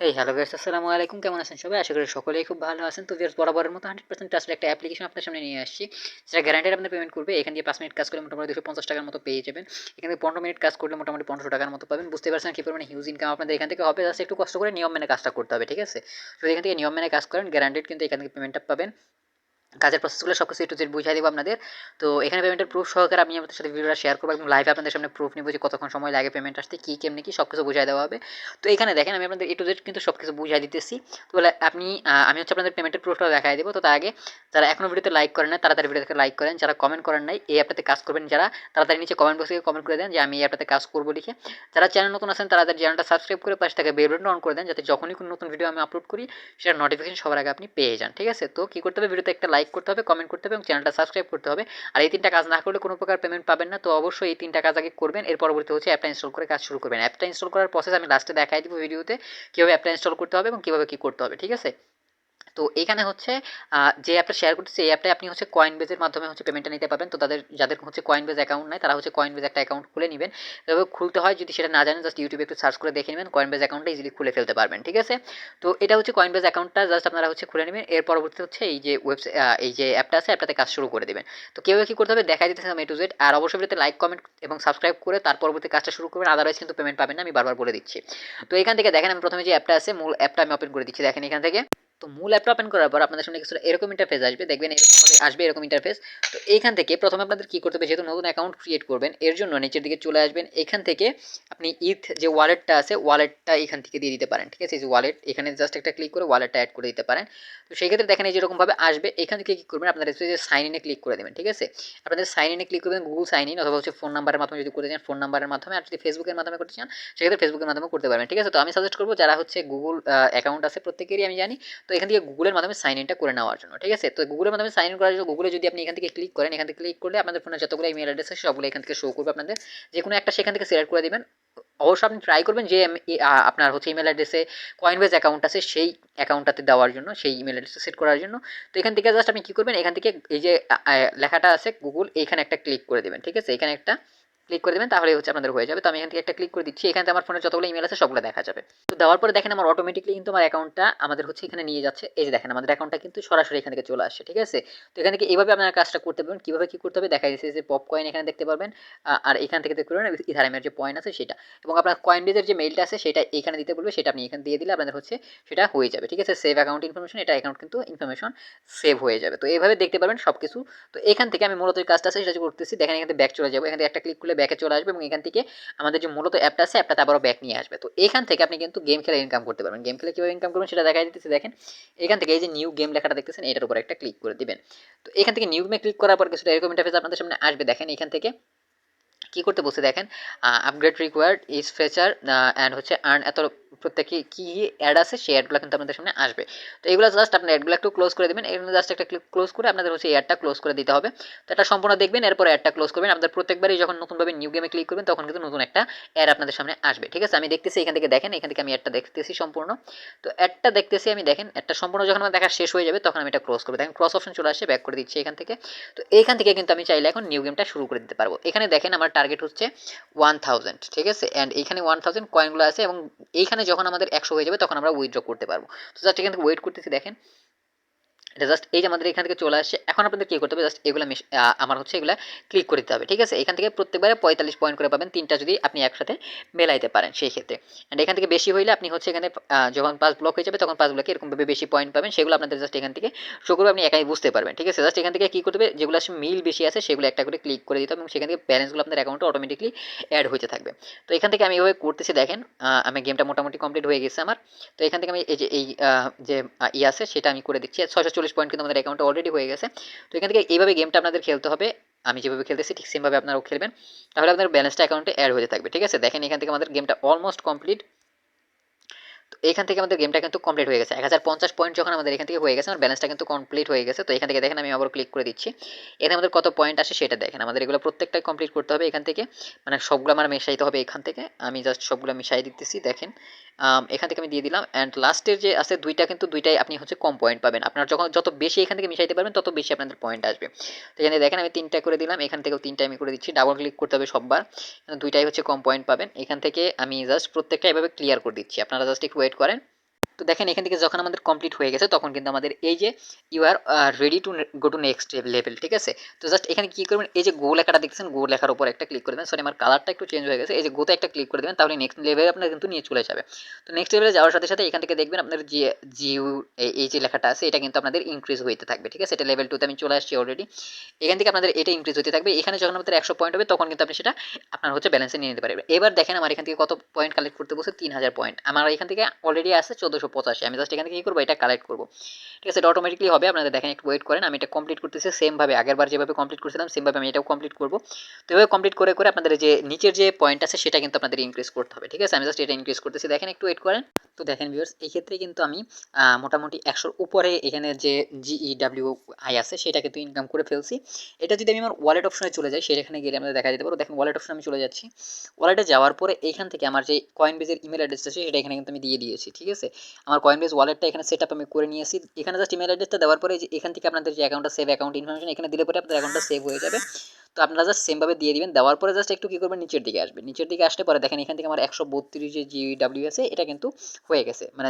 Hey hello guys, আসসালামু আলাইকুম। কেমন আছেন সবাই? আশা করি সকলেই খুব ভালো আছেন। তো ভিউয়ার্স, বরাবরের মতো 100% ট্রাস্টেড একটা অ্যাপ্লিকেশন আপনার সামনে নিয়ে আসছি, যেটা গ্যারান্টেড আপনার পেমেন্ট করবে। এখান দিয়ে 5 মিনিট কাজ করলে মোটামুটি 250 টাকার মতো পেয়ে যাবেন। এখান থেকে 15 মিনিট কাজ করলে মোটামুটি 1500 টাকার মতো পাবেন। বুঝতে পারছেন কি পরিমাণে হিউজ ইনকাম আপনাদের এখান থেকে হবে। জাস্ট একটু কষ্ট করে নিয়ম মেনে কাজটা করতে হবে, ঠিক আছে? যদি এখান থেকে নিয়ম মেনে কাজ করেন, গ্যারান্টেড কিন্তু এখান থেকে পেমেন্টটা পাবেন। কাজের প্রসেসগুলো সব কিছু একটু জেড বুঝিয়ে দেবো আপনাদের। তো এখানে পেমেন্টের প্রুফ সহকারে আমি আপনাদের সাথে ভিডিওটা শেয়ার করবো এবং লাইভে আপনাদের সামনে প্রুফ নিব যে কতক্ষণ সময় লাগে পেমেন্ট আসতে, কী কেমনি কী সব কিছু বুঝিয়ে দেওয়া হবে। তো এখানে দেখেন আমি আপনাদের এ টু জেড কিন্তু সব কিছু বুঝিয়ে দিতেছি। তো আপনি আমি হচ্ছে আপনাদের পেমেন্টের প্রুফটা দেখাই দেবো। তো তার আগে যারা এখনও ভিডিওতে লাইক করেন না, তাড়াতাড়ি ভিডিওতে লাইক করেন। যারা কমেন্ট করেন নাই, এই অ্যাপটাতে কাজ করবেন যারা, তাড়াতাড়ি নিচে কমেন্ট বক্সে কমেন্ট করে দেন যে আমি এই অ্যাপটাতে কাজ করবো লিখে। যারা চ্যানেল নতুন আছেন তারা চ্যানেলটা সাবস্ক্রাইব করে পাশে থেকে বেল বাটন অন করে দেন, যাতে যখনই কোনো নতুন ভিডিও আমি আপলোড করি সেটার নোটিফিকেশন সবার আগে আপনি পেয়ে যান, ঠিক আছে? তো কী করতে হবে, ভিডিওতে একটা লাইক করতে হবে, কমেন্ট করতে হবে এবং চ্যানেলটা সাবস্ক্রাইব করতে হবে। আর এই 3টা কাজ না করলে কোনো প্রকার পেমেন্ট পাবেন না। তো অবশ্যই এই 3টা কাজ আগে করবেন, এর পরবর্তী হচ্ছে অ্যাপটা ইনস্টল করে কাজ শুরু করবেন। অ্যাপটা ইনস্টল করার প্রসেস আমি লাস্টে দেখাই দিব ভিডিওতে, কীভাবে অ্যাপটা ইনস্টল করতে হবে এবং কীভাবে কী করতে হবে, ঠিক আছে? তো এখানে হচ্ছে যে অ্যাপটা শেয়ার করতেছি, এই অ্যাপটায় আপনি হচ্ছে কয়েনবেজের মাধ্যমে হচ্ছে পেমেন্টটা নিতে পারবেন। তো যাদের হচ্ছে কয়েনবেজ অ্যাকাউন্ট নাই, তারা হচ্ছে কয়েনবেজ একটা অ্যাকাউন্ট খুলে নেবেন। এভাবে খুলতে হয়, যদি সেটা না জানেন জাস্ট ইউটিউবে একটু সার্চ করে দেখে নেবেন, কয়েনবেজ অ্যাকাউন্টটা ইজিলি খুলে ফেলতে পারবেন, ঠিক আছে? তো এটা হচ্ছে কয়েনবেজ অ্যাকাউন্টটা জাস্ট আপনারা হচ্ছে খুলে নেবেন। এর পরবর্তী হচ্ছে এই যে এই যে অ্যাপটা আছে, অ্যাপটাতে কাজ শুরু করে দেবেন। তো কীভাবে কী করতে হবে দেখাই দিতেছিলাম এ টু জেড। আর অবশ্যই ভিডিওতে লাইক কমেন্ট এবং সাবস্ক্রাইব করে তার পরবর্তী কাজটা শুরু করবেন, আদারওয়াইজ কিন্তু পেমেন্ট পাবেন না, আমি বারবার বলে দিচ্ছি। তো এখান থেকে দেখেন আমি প্রথমে যে অ্যাপটা আছে, মূল অ্যাপটা আমি ওপেন করে দিচ্ছি। দেখেন এখান থেকে, তো মূল অ্যাপটা ওপেন করার পর আপনাদের সামনে কিছুটা এরকম ইন্টারফেস আসবে, দেখবেন এরকমভাবে আসবে এরকম ইন্টারফেস। তো এইখান থেকে প্রথমে আপনাদের কী করতে হবে, যেহেতু নতুন অ্যাকাউন্ট ক্রিয়েট করবেন এর জন্য নিচের দিকে চলে আসবেন। এখান থেকে আপনি যে ওয়ালেটটা আছে, ওয়ালেটটা এখান থেকে দিয়ে দিতে পারেন, ঠিক আছে? এই যে ওয়ালেট, এখানে জাস্ট একটা ক্লিক করে ওয়ালেটটা অ্যাড করে দিতে পারেন। তো সেই ক্ষেত্রে দেখেন এই যেরকমভাবে আসবে, এখান থেকে কী করবেন, আপনারা যে সাইন ইনে ক্লিক করে দেবেন, ঠিক আছে? আপনাদের সাইন ইনে ক্লিক করবেন, গুগল সাইন ইন অথবা হচ্ছে ফোন নাম্বারের মাধ্যমে যদি করতে চান ফোন নাম্বারের মাধ্যমে, আর যদি ফেসবুকের মাধ্যমে করতে চান সেক্ষেত্রে ফেসবুকের মাধ্যমে করতে পারবেন, ঠিক আছে? তো আমি সাজেস্ট করবো যারা হচ্ছে গুগল অ্যাকাউন্ট আছে প্রত্যেকেরই আমি জানি, তো এখান থেকে গুগলের মাধ্যমে সাইন ইনটা করে নেওয়ার জন্য, ঠিক আছে? তো গুগলের মাধ্যমে সাইন ইন করার জন্য গুগলে যদি আপনি এখান থেকে ক্লিক করেন, এখান থেকে ক্লিক করলে আপনাদের ফোনে যতগুলো ইমেল অ্যাড্রেস আছে সবগুলো এখান থেকে শো করবে। আপনাদের যে কোনো একটা সেখান থেকে সিলেক্ট করে দিবেন। অবশ্যই আপনি ট্রাই করবেন যে আপনার হচ্ছে ইমেল অ্যাড্রেসে কয়েনবেজ অ্যাকাউন্ট আছে সেই অ্যাকাউন্টটাতে দেওয়ার জন্য, সেই ইমেল অ্যাড্রেসে সেট করার জন্য। তো এখান থেকে জাস্ট আপনি কী করবেন, এখান থেকে এই যে লেখাটা আছে গুগল, এইখানে একটা ক্লিক করে দেবেন, ঠিক আছে? এখানে একটা ক্লিক করে দেবেন, তাহলে হচ্ছে আপনাদের হয়ে যাবে। তো আমি এখান থেকে একটা ক্লিক করে দিচ্ছি, এখানে আমার ফোনে যতগুলো ইমেল আছে সবগুলো দেখা যাবে। তো দেওয়ার পরে দেখেন আমার অটোমেটিকলি কিন্তু আমার অ্যাকাউন্টটা আমাদের হচ্ছে এখানে নিয়ে যাচ্ছে। এই যে দেখেন আমাদের অ্যাকাউন্টটা কিন্তু সরাসরি এখান থেকে চলে আসছে, ঠিক আছে? তো এখান থেকে এইভাবে আপনারা কাজটা করতে পারবেন। কীভাবে কী করতে হবে দেখা যাচ্ছে যে পপ কয়েন এখানে দেখতে পারবেন, আর এখান থেকে দেখতে পারবেন ইথারিয়ামের যে পয়েন্ট আছে সেটা, এবং আপনার কয়েনবেজের যে মেইলটা আছে সেটা এখানে দিতে বলবে, সেটা আপনি এখানে দিয়ে দিলে আপনাদের হচ্ছে সেটা হয়ে যাবে, ঠিক আছে? সেভ অ্যাকাউন্ট ইনফরমেশন, এটা অ্যাকাউন্ট কিন্তু ইনফরমেশন সেভ হয়ে যাবে। তো এইভাবে দেখতে পারবেন সব কিছু। তো এখান থেকে আমি মূলত যে কাজটা আছে সেটা করতেছি, দেখেন এখান থেকে ব্যাক চলে যাবো, এখান থেকে একটা ক্লিক করলে ব্যাকে চলে আসবে এবং এখান থেকে আমাদের যে মূলত অ্যাপটা আছে অ্যাপটাতে আবারও ব্যাক নিয়ে আসবে। তো এখান থেকে আপনি কিন্তু গেম খেলে ইনকাম করতে পারবেন। গেম খেলে কীভাবে ইনকাম করবেন সেটা দেখাই দিতেছি। দেখেন এখান থেকে এই যে নিউ গেম লেখাটা দেখতেছেন, এটার উপর একটা ক্লিক করে দিবেন। তো এখান থেকে নিউ গেমে ক্লিক করার পর কিছুটা এরকম ইন্টারফেস আপনাদের সামনে আসবে। দেখেন এখান থেকে কী করতে বলছে দেখেন, আপগ্রেড রিকোয়ার্ড ইজ ফেচার অ্যান্ড হচ্ছে আর্ন এত প্রত্যেকে কী অ্যাড আছে সেই অ্যাডগুলো কিন্তু আপনাদের সামনে আসবে। তো এগুলো জাস্ট আপনার অ্যাডগুলো একটু ক্লোজ করে দেবেন, এখানে জাস্ট একটা ক্লোজ করে আপনাদের হচ্ছে অ্যাডটা ক্লোজ করে দিতে হবে। তো এটা সম্পূর্ণ দেখবেন, এরপর অ্যাডটা ক্লোজ করবেন। আপনাদের প্রত্যেকবারই যখন নতুনভাবে নিউ গেমে ক্লিক করবেন তখন কিন্তু নতুন একটা অ্যাড আপনাদের সামনে আসবে, ঠিক আছে? আমি দেখতেছি এখান থেকে, দেখেন এখান থেকে আমি অ্যাডটা দেখতেছি সম্পূর্ণ। তো অ্যাডটা দেখতেছি আমি, দেখেন অ্যাডটা সম্পূর্ণ যখন আমার দেখা শেষ হয়ে যাবে তখন আমি এটা ক্লোজ করবো। দেখেন ক্রস অপশন চলে আসে, ব্যাক করে দিচ্ছি এখান থেকে। তো এইখান থেকে কিন্তু আমি চাইলে এখন নিউ গেমটা শুরু করে দিতে পারবো। এখানে দেখেন আমার টার্গেট হচ্ছে 1000, ঠিক আছে? অ্যান্ড এইখানে 1000 কয়েনগুলো আছে এবং এইখানে যখন আমাদের 100 হয়ে যাবে তখন আমরা উইথড্র করতে পারবো। তো জাস্ট এখান থেকে ওয়েট করতেছি। দেখেন এটা জাস্ট এই যে আমাদের এখান থেকে চলে আসছে। এখন আপনাদের কী করতে হবে, জাস্ট এগুলো আমার হচ্ছে এগুলা ক্লিক করে দিতে হবে, ঠিক আছে? এখান থেকে প্রত্যেকবারে 45 পয়েন্ট করে পাবেন, 3টা যদি আপনি একসাথে মেলাইতে পারেন সেই ক্ষেত্রে। অ্যান্ড এখান থেকে বেশি হইলে আপনি হচ্ছে এখানে যখন 5 ব্লক হয়ে যাবে তখন 5 ব্লকে এরকমভাবে বেশি পয়েন্ট পাবেন, সেগুলো আপনাদের জাস্ট এখান থেকে শো করবে, আপনি একাই বুঝতে পারবেন, ঠিক আছে? জাস্ট এখান থেকে কী করতে হবে, যেগুলো আসলে মিল বেশি আছে সেগুলো একটা করে ক্লিক করে দিতে হবে এবং সেখান থেকে ব্যালেন্সগুলো আপনার অ্যাকাউন্টে অটোমেটিকলি অ্যাড হতে থাকবে। তো এখান থেকে আমি এভাবে করতেছি। দেখেন আমি গেমটা মোটামুটি কমপ্লিট হয়ে গেছে আমার। তো এখান থেকে আমি এই যে যে আছে সেটা আমি করে দিচ্ছি। 640 পয়েন্ট কিন্তু আমাদের অ্যাকাউন্টে অলরেডি হয়ে গেছে। তো এখান থেকে এইভাবে গেমটা আপনাদের খেলতে হবে। আমি যেভাবে খেলতেছি ঠিক সেমভাবে আপনারাও খেলবেন, তাহলে আপনার ব্যালেন্সটা অ্যাকাউন্টে অ্যাড হতে থাকবে, ঠিক আছে? দেখেন এখান থেকে আমাদের গেমটা অলমোস্ট কমপ্লিট। তো এখান থেকে আমাদের গেমটা কিন্তু কমপ্লিট হয়ে গেছে। 1050 পয়েন্ট যখন আমাদের এখান থেকে হয়ে গেছে, আমার ব্যালেন্সটা কিন্তু কমপ্লিট হয়ে গেছে। তো এখান থেকে দেখেন আমি আবার ক্লিক করে দিচ্ছি। এখানে আমাদের কত পয়েন্ট আসে সেটা দেখেন। আমাদের এগুলো প্রত্যেকটাই কমপ্লিট করতে হবে এখান থেকে, মানে সবগুলো আমার মেশাইতে হবে এখান থেকে। আমি জাস্ট সবগুলো মিশাই দিতেছি। দেখেন এখান থেকে আমি দিয়ে দিলাম। অ্যান্ড লাস্টের যে আছে দুইটা, কিন্তু দুইটাই আপনি হচ্ছে কম পয়েন্ট পাবেন। আপনার যখন যত বেশি এখান থেকে মিশাইতে পারবেন তত বেশি আপনাদের পয়েন্ট আসবে। তো এখানে দেখেন আমি 3টা করে দিলাম, এখান থেকেও 3টা আমি করে দিচ্ছি। ডাবল ক্লিক করতে হবে সববার, দুইটাই হচ্ছে কম পয়েন্ট পাবেন। এখান থেকে আমি জাস্ট প্রত্যেকটা এভাবে ক্লিয়ার করে দিচ্ছি। আপনারা জাস্ট একটু ওয়েট করেন। তো দেখেন এখান থেকে যখন আমাদের কমপ্লিট হয়ে গেছে তখন কিন্তু আমাদের এই যে you are ready to go to next level, ঠিক আছে। তো জাস্ট এখানে কি করবেন, এই যে গো লেখাটা দেখছেন, গো লেখার উপর একটা ক্লিক করে দেবেন। সরি আমার কালারটা একটু চেঞ্জ হয়ে গেছে, এই যে গোতে একটা ক্লিক করে দেবেন, তাহলে নেক্সট লেভেলে আপনার কিন্তু নিয়ে চলে যাবে। তো নেক্সট লেভেলে যাওয়ার সাথে সাথে এখান থেকে দেখবেন আপনার যে জিউ এই যে লেখাটা আছে এটা কিন্তু আপনাদের ইনক্রিজ হইতে থাকবে, ঠিক আছে। এটা লেভেল 2 তে আমি চলে আসছি অলরেডি। এখান থেকে আপনাদের এটা ইনক্রিজ হতে থাকবে। এখানে যখন আপনাদের 100 পয়েন্ট হবে তখন কিন্তু আপনি সেটা আপনার হচ্ছে ব্যালেন্সে নিয়ে নিতে পারবেন। এবার দেখেন আমার এখান থেকে কত পয়েন্ট কালেক্ট করতে বলছে, 3000 পয়েন্ট। আমার এখান থেকে অলরেডি আছে 1485। আমি জাস্ট এখান থেকে কি করবো, এটা কালেক্ট করবো, ঠিক আছে। এটা অটোমেটিকলি হবে, আপনাদের দেখেন একটু ওয়েট করেন। আমি এটা কমপ্লিট করতেছি সেম ভাবে, আগেরবার যেভাবে কমপ্লিট করছিলাম সেম ভাবে আমি এটাও কমপ্লিট করবো। তো এভাবে কমপ্লিট করে করে আপনাদের যে নিচের যে পয়েন্ট আছে সেটা কিন্তু আপনাদের ইনক্রিজ করতে হবে, ঠিক আছে। আমি জাস্ট এটা ইনক্রিজ করতেছি, দেখেন একটু ওয়েট করেন। তো দেখেন ভিউয়ার্স, এই ক্ষেত্রে কিন্তু আমি মোটামুটি 100-র উপরে এখানে যে GEWI আছে সেটা কিন্তু ইনকাম করে ফেলছি। এটা যদি আমি আমার ওয়ালেট অপশনে চলে যাই, সেখানে গেলে আমাদের দেখা যেতে পারো। দেখেন ওয়ালেট অপশনে আমি চলে যাচ্ছি। ওয়ালেটে যাওয়ার পরে এইখান থেকে আমার যে কয়েনবেজের ইমেল অ্যাড্রেসটা আছে সেটা এখানে কিন্তু আমি দিয়ে দিয়েছি, ঠিক আছে। আমার কয়েনবেজ ওয়ালেটটা এখানে সেট আপ আমি করে নিয়েছি। এখানে জাস্ট ইমেল অ্যাড্রেসটা দেওয়ার পরে যে এখান থেকে আপনাদের যে অ্যাকাউন্টটা সেভ অ্যাকাউন্ট ইনফরমেশন এখানে দিলে পরে আপনাদের অ্যাকাউন্টটা সেভ হয়ে যাবে। তো আপনারা জাস্ট সেমভাবে দিয়ে দিবেন। দেওয়ার পরে জাস্ট একটু কী করবেন, নিচের দিকে আসবে। নিচের দিকে আসলে পরে দেখেন এখান থেকে আমার 132 যে GW আছে এটা কিন্তু হয়ে গেছে, মানে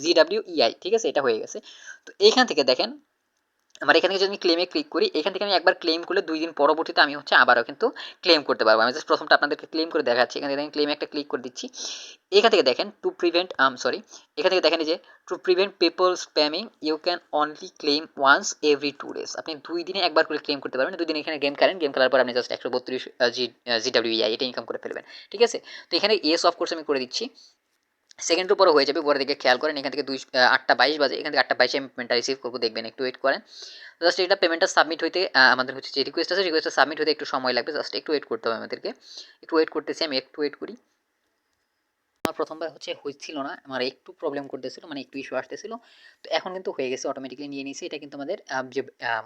GWEI, ঠিক আছে, এটা হয়ে গেছে। তো এইখান থেকে দেখেন আমার এখান থেকে যদি আমি ক্লেমে ক্লিক করি, এখান থেকে আমি একবার ক্লেম করলে 2 দিন পরবর্তীতে আমি হচ্ছে আবারও কিন্তু ক্লেম করতে পারবো। আমি জাস্ট প্রথমটা আপনাদেরকে ক্লেম করে দেখাচ্ছি। এখান থেকে আমি ক্লেমে একটা ক্লিক করে দিচ্ছি। এখান থেকে দেখেন টু প্রিভেন্ট সরি, এখান থেকে দেখেন এই যে to prevent people spamming you can only claim once every 2 days. আপনি 2 দিনে একবার করে ক্লেম করতে পারবেন। 2 দিন এখানে গেম খেলেন, গেম খেলার পর আপনি জাস্ট 132 GWEI এটা ইনকাম করে ফেলবেন, ঠিক আছে। তো এখানে ইয়েস অফ কোর্স আমি করে দিচ্ছি। সেকেন্ডের পরে হয়ে যাবে, পরে দিকে খেয়াল করেন। এখান থেকে 8টা 22 বাজে, এখান থেকে 8টা 22 আমি পেমেন্টটা রিসিভ করবো, দেখবেন একটু ওয়েট করেন। জাস্ট এটা পেমেন্টটা সাবমিট হইতে আমাদের হচ্ছে যে রিকোয়েস্ট আছে রিকোয়েস্টটা সাবমিট হতে একটু সময় লাগবে, জাস্ট একটু ওয়েট করতে হবে আমাদেরকে। একটু ওয়েট করতেছি, আমি একটু ওয়েট করি। আমার প্রথমবার হচ্ছে হচ্ছিল না, আমার একটু প্রবলেম করতেছিল, মানে একটু ইস্যু আসতেছিল। তো এখন কিন্তু হয়ে গেছে, অটোমেটিক্যালি নিয়ে নিয়েছি। এটা কিন্তু আমাদের যে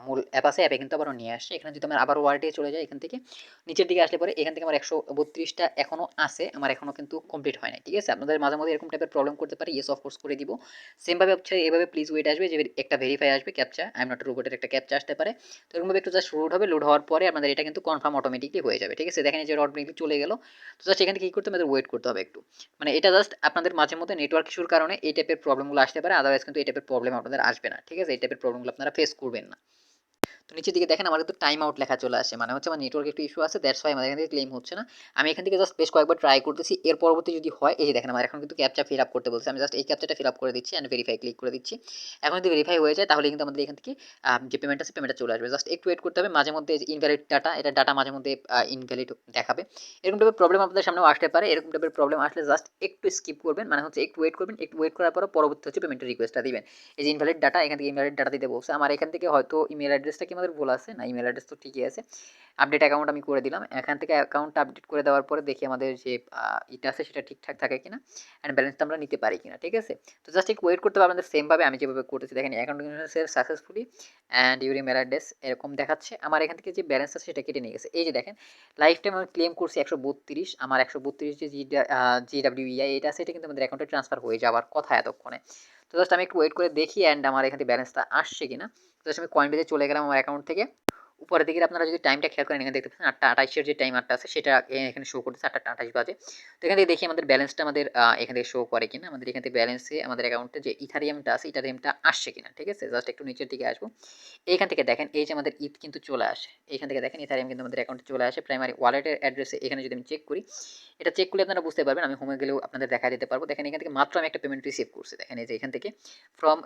মূল অ্যাপ আছে, অ্যাপে কিন্তু আবারও নিয়ে আসছে। এখানে যদি আমার আবার ওয়ালেটে চলে যায়, এখান থেকে নিচের দিকে আসলে পরে এখান থেকে আমার 132টা এখনও আছে, আমার এখনও কিন্তু কমপ্লিট হয় নাই, ঠিক আছে। আপনাদের মাঝে মধ্যে এরকম টাইপের প্রবলেম করতে পারে, ইয়েস অফকোর্স করে দিব। সেমভাবে হচ্ছে এভাবে প্লিজ ওয়েট আসবে, যে একটা ভেরিফাই আসবে, ক্যাপচা আই এম নট রোবটের একটা ক্যাপচা আসতে পারে। তো এরকমভাবে একটু জাস্ট লোড হবে, লোড হওয়ার পরে আপনাদের এটা কিন্তু কনফার্ম অটোমেটিকলি হয়ে যাবে, ঠিক আছে। দেখেন যে অটোমেটিকলি চলে গেল। তো জাস্ট এখানে কী করতে হবে, আমাদের ওয়েট করতে হবে একটু। মানে এটা জাস্ট আপনাদের মাঝে মধ্যে নেটওয়ার্ক ইস্যুর কারণে এই টাইপের প্রবলেমগুলো আসতে পারে, আদারওয়াইজ কিন্তু এই টাইপের প্রবলেম আপনাদের আসবে না, ঠিক আছে। এই টাইপের প্রবলেমগুলো আপনারা ফেস করবেন না। তো নিচের দিকে দেখেন আমার কিন্তু টাইম আউট লেখা চলে আসে, মানে হচ্ছে আমার নেটওয়ার্ক একটু ইস্যু আছে, দ্যাটস ওয়াই আমাদের এখান থেকে ক্লেম হচ্ছে না। আমি এখান থেকে জাস্ট বেশ কয়েকবার ট্রাই করতেছি, এর পরবর্তী যদি হয়, এই যে দেখেন আমার এখন কিন্তু ক্যাপচা ফিল আপ করতে বলছে। আমি জাস্ট এই ক্যাপচাটা ফিল আপ করে দিচ্ছি অ্যান্ড ভেরিফাই ক্লিক করে দিচ্ছি। এখন যদি ভেরিফাই হয়ে যায় তাহলে কিন্তু আমাদের এখান থেকে যে পেমেন্ট আছে পেমেন্টটা চলে আসবে। জাস্ট একটু ওয়েট করতে হবে, মাঝে মধ্যে ইনভ্যালিড ডাটা, এটা ডাটা মাঝে মধ্যে ইনভ্যালিড দেখাবে। এরকম টাইপের প্রবলেম আপনাদের সামনেও আসতে পারে। এরকম টাইপের প্রবলেম আসলে জাস্ট একটু স্কিপ করবেন, মানে হচ্ছে একটু ওয়েট করবেন। একটু ওয়েট করার পর পরবর্তী হচ্ছে পেমেন্টের রিকোয়েস্টটা দিবেন। এই যে ইনভ্যালিড ডাটা, এখান থেকে ইনভ্যালিড ডাটা দিতে বলছে। আমার এখান থেকে হয়তো ইমেল অ্যাড্রেসটা কি আমাদের ভুল আছে, না ইমেল অ্যাড্রেস তো ঠিকই আছে। আপডেট অ্যাকাউন্ট আমি করে দিলাম। এখান থেকে অ্যাকাউন্টটা আপডেট করে দেওয়ার পরে দেখি আমাদের যে এটা আছে সেটা ঠিকঠাক থাকে কিনা, অ্যান্ড ব্যালেন্সটা আমরা নিতে পারি কিনা, ঠিক আছে। তো জাস্ট একটু ওয়েট করতে হবে আপনাদের, সেমভাবে আমি যেভাবে করতেছি। দেখেন account successfully and your email address এরকম দেখাচ্ছে। আমার এখান থেকে যে ব্যালেন্স আছে সেটা কেটে নিয়ে গেছে। এই যে দেখেন লাইফ টাইম আমি ক্লেম করছি 132, আমার 132 যে GWEI এটা আছে, এটা কিন্তু আমাদের অ্যাকাউন্টে ট্রান্সফার হয়ে যাওয়ার কথা এতক্ষণে। তো জাস্ট আমি একটু ওয়েট করে দেখি অ্যান্ড আমার এখান থেকে ব্যালেন্সটা আসছে কিনা। জাস্ট আমি কয়েন বেজে চলে গেলাম আমার অ্যাকাউন্ট থেকে। উপরের দিকে আপনারা যদি টাইমটা খেয়াল করেন, এখানে দেখতে পাচ্ছেন 8টা 28 যে টাইমারটা আছে সেটা এখানে শো করতেছে 8টা 28 বাজে। তো এখান থেকে দেখি আমাদের ব্যালেন্সটা আমাদের এখান থেকে শো করে কিনা, আমাদের এখান থেকে ব্যালেন্সে আমাদের অ্যাকাউন্টে যে ইথারিয়ামটা আছে ইথারিয়ামটা আসছে কিনা, ঠিক আছে। জাস্ট একটু নিচের দিকে আসবো। এইখান থেকে দেখেন এই যে আমাদের ইথ কিন্তু চলে আসে, এইখান থেকে দেখেন ইথারিয়াম কিন্তু আমাদের অ্যাকাউন্টে চলে আসে প্রাইমারি ওয়ালেটের অ্যাড্রেসে। এখানে যদি আমি চেক করি, এটা চেক করলে আপনারা বুঝতে পারবেন, আমি হোমে গেলেও আপনাদের দেখা দিতে পারবো। দেখেন এখান থেকে মাত্র আমি একটা পেমেন্ট রিসিভ করছি, দেখেন এই যে এখান থেকে ফ্রম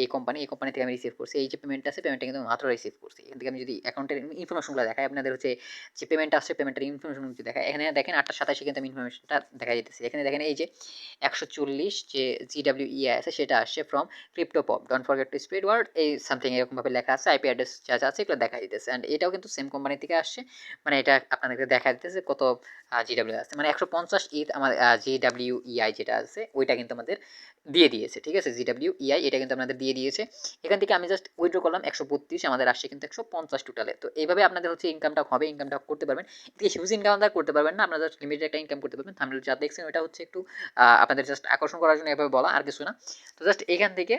এই কোম্পানি থেকে আমি রিসিভ করছি। এই যে পেমেন্ট আছে পেমেন্টটা কিন্তু মাত্র রিসিভ করছি। এখান থেকে আমি যদি অ্যাকাউন্টের ইনফরমেশনগুলো দেখাই আপনাদের, হচ্ছে যে পেমেন্ট আসছে পেমেন্টের ইনফরমেশন যদি দেখায়, এখানে দেখেন 8টা 27 কিন্তু আমি ইনফরমেশনটা দেখা যেতেছি। এখানে দেখেন এই যে 140 যে GWEI আছে সেটা আসছে from Cryptopop, don't forget to spread word, এই সামথিং এরকমভাবে লেখা আছে। আইপি অ্যাড্রেস যা যা আছে এগুলো দেখা দিতেছে, অ্যান্ড এটাও কিন্তু সেম কোম্পানি থেকে আসছে। মানে এটা আপনাদেরকে দেখা দিতেছে কত GW আছে, মানে 150 ইথ আমার GWEI যেটা আছে ওইটা কিন্তু আমাদের দিয়ে দিয়েছে, ঠিক আছে। GWEI এটা কিন্তু আপনাদের দিয়ে দিয়েছে। এখান থেকে আমি জাস্ট উইথড্র করলাম 132, আমাদের আসছে কিন্তু 150 টোটালে। তো এইভাবে আপনাদের হচ্ছে ইনকামটা হবে, ইনকামটা করতে পারবেন। এদিকে হিউজ ইনকাম আপনারা করতে পারবেন না, আপনারা জাস্ট লিমিটেড একটা ইনকাম করতে পারবেন। থাম্বনেল যা দেখছেন ওটা হচ্ছে একটু আপনাদের জাস্ট আকর্ষণ করার জন্য এভাবে বলা, আর কিছু না। তো জাস্ট এখান থেকে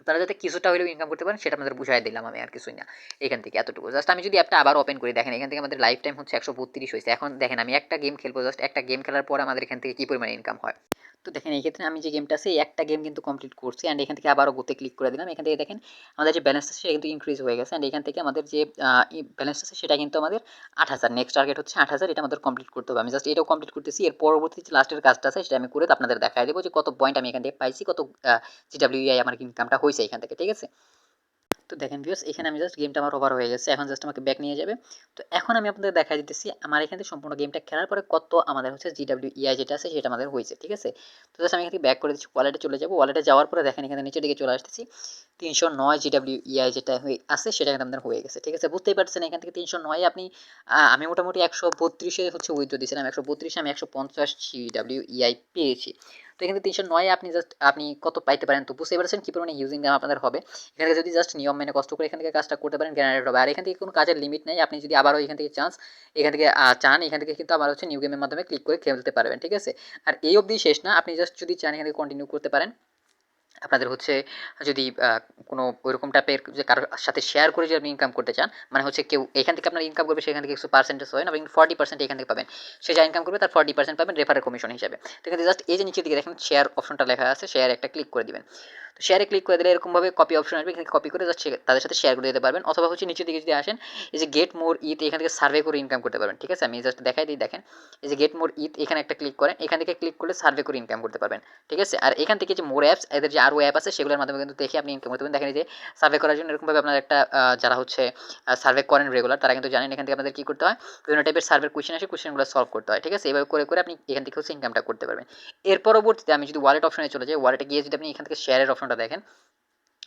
আপনারা যাতে কিছুটা হলেও ইনকাম করতে পারেন সেটা আপনাদের বুঝাই দিলাম আমি, আর কিছুই না। এখান থেকে এতটুকু জাস্ট। আমি যদি অ্যাপটা আবার ওপেন করি, দেখেন এখান থেকে আমাদের লাইফ টাইম হচ্ছে 132 হয়েছে। এখন দেখেন আমি একটা গেম খেলবো, জাস্ট একটা গেম খেলার পর আমাদের এখান থেকে কী পরিমাণে ইনকাম হয়। তো দেখেন এই ক্ষেত্রে আমি যে গেমটা আছে এই একটা গেম কিন্তু কমপ্লিট করছি অ্যান্ড এখান থেকে আবারও গোতে ক্লিক করে দিলাম। এখান থেকে দেখেন আমাদের যে ব্যালেন্স আছে সেটা কিন্তু ইনক্রিজ হয়ে গেছে অ্যান্ড এখান থেকে আমাদের যে ব্যালেন্স আছে সেটা কিন্তু আমাদের 8,000, নেক্সট টার্গেট হচ্ছে 8,000, এটা আমাদের কমপ্লিট করতে হবে। আমি জাস্ট এটাও কমপ্লিট করতেছি। এর পরবর্তী যে লাস্টের কাজটা আছে সেটা আমি করে আপনাদের দেখাই দেবো যে কত পয়েন্ট আমি এখান থেকে পাইছি, কত জিডাব্লিউআই আমার ইনকামটা হয়েছে এখান থেকে, ঠিক আছে। তো দেখেন ভিউয়ার্স এখানে আমি জাস্ট গেমটা আমার ওভার হয়ে গেছে, এখন জাস্ট আমাকে ব্যাক নিয়ে যাবে। তো এখন আমি আপনাদের দেখাই দিতেছি আমার এখান থেকে সম্পূর্ণ গেমটা খেলার পরে কত আমাদের হচ্ছে জিডাব্লিউইআই যেটা আছে সেটা আমাদের হয়েছে, ঠিক আছে। তো জাস্ট আমি এখান থেকে ব্যাক করে দিচ্ছি, ওয়ালেটে চলে যাবো। ওয়ালেটে যাওয়ার পরে দেখেন এখানে নিচের দিকে চলে আসতেছি, 309 জিডাব্লিউইআই যেটা হয়ে আছে সেটা কিন্তু আমাদের হয়ে গেছে, ঠিক আছে। বুঝতেই পারছেন এখান থেকে 309 আপনি আমি মোটামুটি 132-এ হচ্ছে উইথড্র দিয়েছিলাম, 132-এ আমি 150 জিডাব্লিউইআই পেয়েছি। তো এখানে 309 আপনি জাস্ট আপনি কত পাইতে পারেন, তো বুঝতে পারছেন কি পরিমাণে ইউজিং দাম আপনাদের হবে। এখান থেকে যদি জাস্ট নিয়ম মেনে কষ্ট করে এখান থেকে কাজটা করতে পারেন গ্যানারেট হবে। আর এখান থেকে কোনো কাজের লিমিট নেই, আপনি যদি আবারও এখান থেকে এখান থেকে চান এখান থেকে কিন্তু আবার হচ্ছে নিউ গেমের মাধ্যমে ক্লিক করে খেলতে পারবেন, ঠিক আছে। আর এই অবধি শেষ না, আপনি জাস্ট যদি চান এখান থেকে কন্টিনিউ করতে পারেন। আপনাদের হচ্ছে যদি কোনো ওইরকম টাইপের যে কারোর সাথে শেয়ার করে যদি আপনি ইনকাম করতে চান, মানে হচ্ছে কেউ এখান থেকে আপনার ইনকাম করবে সেখান থেকে কিছু পার্সেন্টেজ হয় না, আপনি 40% এখান থেকে পাবেন। সে যা ইনকাম করবে তার 40% পাবেন রেফারের কমিশন হিসাবে। তো এখানে জাস্ট এই যে নিচের দিকে দেখেন শেয়ার অপশনটা লেখা আছে, শেয়ার একটা ক্লিক করে দিবেন। তো শেয়ারে ক্লিক করে দিলে এরকমভাবে কপি অপশন আসবে, এখানে কপি করে জাস্ট তাদের সাথে শেয়ার করে দিতে পারবেন। অথবা হচ্ছে নিচের দিকে যদি আসেন এই যে গেট মোর ইথ, এখান থেকে সার্ভে করে ইনকাম করতে পারবেন, ঠিক আছে। আমি জাস্ট দেখাই দিই, দেখেন এই যে গেট মোর ইথ এখানে একটা ক্লিক করেন, এখান থেকে ক্লিক করলে সার্ভে করে ইনকাম করতে পারবেন, ঠিক আছে। আর এখান থেকে যে মোর অ্যাপস, এদের যে আরও অ্যাপ আছে সেগুলোর মাধ্যমে কিন্তু দেখে আপনি ইনকাম করতে পারবেন। দেখেন এই যে সার্ভে করার জন্য এরকমভাবে আপনার একটা যারা হচ্ছে সার্ভে করেন রেগুলার তারা কিন্তু জানেন এখান থেকে আপনাদের কী করতে হয়, বিভিন্ন টাইপের সার্ভের কোয়েশ্চেন আসে, কোয়েশ্চেনগুলো সলভ করতে হয়, ঠিক আছে। এভাবে করে করে আপনি এখান থেকে হচ্ছে ইনকামটা করতে পারবেন। এর পরবর্তীতে আমি যদি ওয়ালেট অপশনে চলে যাই, ওয়ালেটে গিয়ে যদি আপনি এখান থেকে শেয়ারের অপশনটা দেখেন,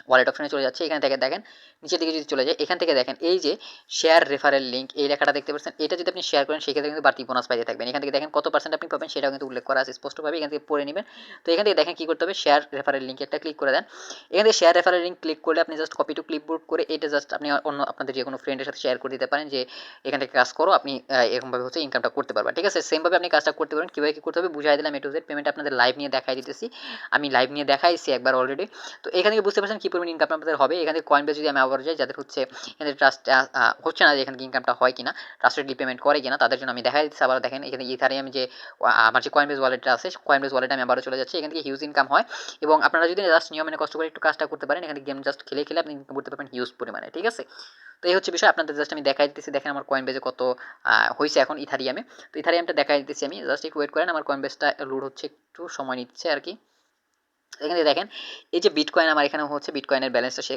ওয়ালেট অপশনে চলে যাচ্ছে, এখান থেকে দেখেন নিচের দিকে যদি চলে যায় এখান থেকে দেখেন এই যে শেয়ার রেফারেল লিঙ্ক এই লেখাটা দেখতে পাচ্ছেন, এটা যদি আপনি শেয়ার করেন সেক্ষেত্রে কিন্তু বাড়তি বোনাস পাইতে থাকবেন। এখান থেকে দেখেন কত পার্সেন্ট আপনি পাবেন সেটাও কিন্তু উল্লেখ করা আছে স্পষ্টভাবে, এখান থেকে পড়ে নেবেন। তো এখান থেকে দেখেন কী করতে হবে, শেয়ার রেফারেল লিঙ্ক একটা ক্লিক করে দেন। এখান থেকে শেয়ার রেফারেল লিঙ্ক ক্লিক করলে আপনি জাস্ট কপি টু ক্লিপবোর্ড করে এটা জাস্ট আপনি অন্য আপনাদের যে কোনো ফ্রেন্ডের সাথে শেয়ার করে দিতে পারেন যে এখান থেকে কাজ করো, আপনি এরকমভাবে হচ্ছে ইনকামটা করতে পারবেন, ঠিক আছে। সেমভাবে আপনি কাজটা করতে পারেন। কীভাবে কী করতে হবে বুঝাই দিলাম, এ টু জেড পেমেন্ট আপনাদের লাইভ নিয়ে দেখাই দিতেছি, আমি লাইভ নিয়ে দেখাইছি একবার অলরেডি। তো এখান থেকে বুঝতে পারছেন কী পরিমাণ ইনকাম আপনাদের হবে। এখানে কয়েন বেস যদি আমি আবার যাই, যাদের হচ্ছে এখানে ট্রাস্ট হচ্ছে না যে এখানে ইনকামটা হয় কিনা, ট্রাস্টেডলি পেমেন্ট করে কিনা, তাদের জন্য আমি দেখা দিচ্ছি। আবার দেখেন এখানে ইথারিয়াম যে আমার যে কয়েন বেস ওয়ালেটটা আছে, কয়েন বেস ওয়ালেটে আমি আবারও চলে যাচ্ছি, এখান থেকে হিউজ ইনকাম হয়। এবং আপনারা যদি জাস্ট নিয়ম মেনে কষ্ট করে একটু কাজটা করতে পারেন, এখানে গেম জাস্ট খেলে খেলে আপনি ইনকাম করতে পারবেন হিউজ পরিমাণে, ঠিক আছে। তো এই হচ্ছে বিষয়, আপনাদের জাস্ট আমি দেখাই দিতেছি। দেখেন আমার কয়েন বেজে কত হয়েছে এখন ইথারিয়ামে। তো ইথারিয়ামটা দেখাই দিতেছি আমি, জাস্ট একটু ওয়েট করেন, আমার কয়েন বেসটা লোড হচ্ছে, একটু সময় নিচ্ছে আর কি। এখানে দেখেন এই যে বিটকয়েন আমার এখানে হচ্ছে বিটকয়েনের ব্যালেন্সটা সে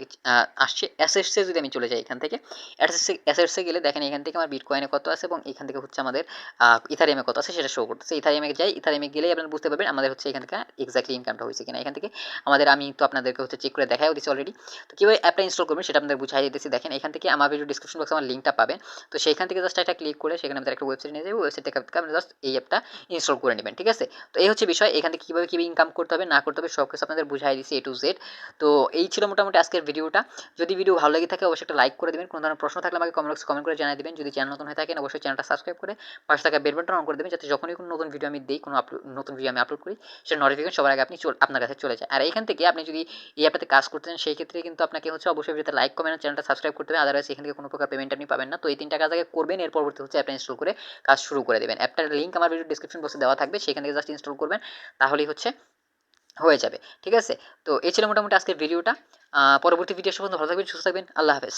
আসছে। অ্যাসেটসে যদি আমি চলে যাই এখান থেকে অ্যাসেটসে গেলে দেখেন এখান থেকে আমার বিটকয়েনে কত আছে এবং এখান থেকে হচ্ছে আমাদের ইথারিয়ামে কত আছে সেটা শো করতেছে। ইথারিয়ামে যাই, ইথারিয়ামে গেলেই আপনারা বুঝতে পারবেন আমাদের হচ্ছে এখান থেকে এক্স্যাক্টলি ইনকামটা হয়েছে কিনা। এখান থেকে আমাদের আমি তো আপনাদেরকে হচ্ছে চেক করে দেখাও দিচ্ছি অলরেডি। তো কীভাবে অ্যাপটা ইনস্টল করবেন সেটা আপনাদের বুঝাই দিতেছি। দেখেন এখান থেকে আমার ভিডিও ডিসক্রিপশন বক্সে আমার লিঙ্কটা পাবেন। তো সেইখান থেকে জাস্ট একটা ক্লিক করে সেখানে আমাদের একটা ওয়েবসাইট নিয়ে যাবে, ওয়েবসাইট থেকে আপনি জাস্ট এই অ্যাপটা ইনস্টল করে নেবেন, ঠিক আছে। তো এই হচ্ছে বিষয়, এখান থেকে কীভাবে ইনকাম করতে হবে না করতে হবে সব কিছু আপনাদের বুঝাই দিচ্ছি এ টু জেড। তো এই ছিল মোটামুটি আজকের ভিডিওটা। যদি ভিডিও ভালো লেগে থাকে অবশ্যই একটা লাইক করে দেবেন। কোনো ধরনের প্রশ্ন থাকলে আমাকে কমেন্ট করে জানিয়ে দেবেন। যদি চ্যানেল নতুন হয়ে থাকেন অবশ্যই চ্যানেলটা সাবস্ক্রাইব করে পাশে থাকা বেল বাটনটা অন করে দেবেন, যাতে যখনই কোনো নতুন ভিডিও আমি দিই, কোনো নতুন ভিডিও আমি আপলোড করি সেটা নোটিফিকেশন সবার আগে আপনার কাছে চলে যায়। আর এইখান থেকে আপনি যদি এই অ্যাপটাতে কাজ করতে চান সেই ক্ষেত্রে কিন্তু আপনাকে হচ্ছে অবশ্যই ভিডিওতে লাইক কমেন্ট চ্যানেলটা সাবস্ক্রাইব করতে হবে, আদারওয়াইজ এখান থেকে কোনো প্রকার পেমেন্ট আপনি পাবেন না। তো এই তিনটা কাজ আগে করবেন, এর পরবর্তী হচ্ছে অ্যাপটা ইনস্টল করে কাজ শুরু করে দেবেন। অ্যাপটার লিঙ্ক আমার ভিডিও ডিসক্রিপশন বক্সে দেওয়া থাকবে, সেখান থেকে জাস্ট ইনস্টল করবেন, তাহলেই হচ্ছে হয়ে যাবে, ঠিক আছে। তো এই ছিল মোটামুটি আজকের ভিডিওটা। পরবর্তী ভিডিও সব ভালো থাকবেন, সুস্থ থাকবেন, আল্লাহ হাফেজ।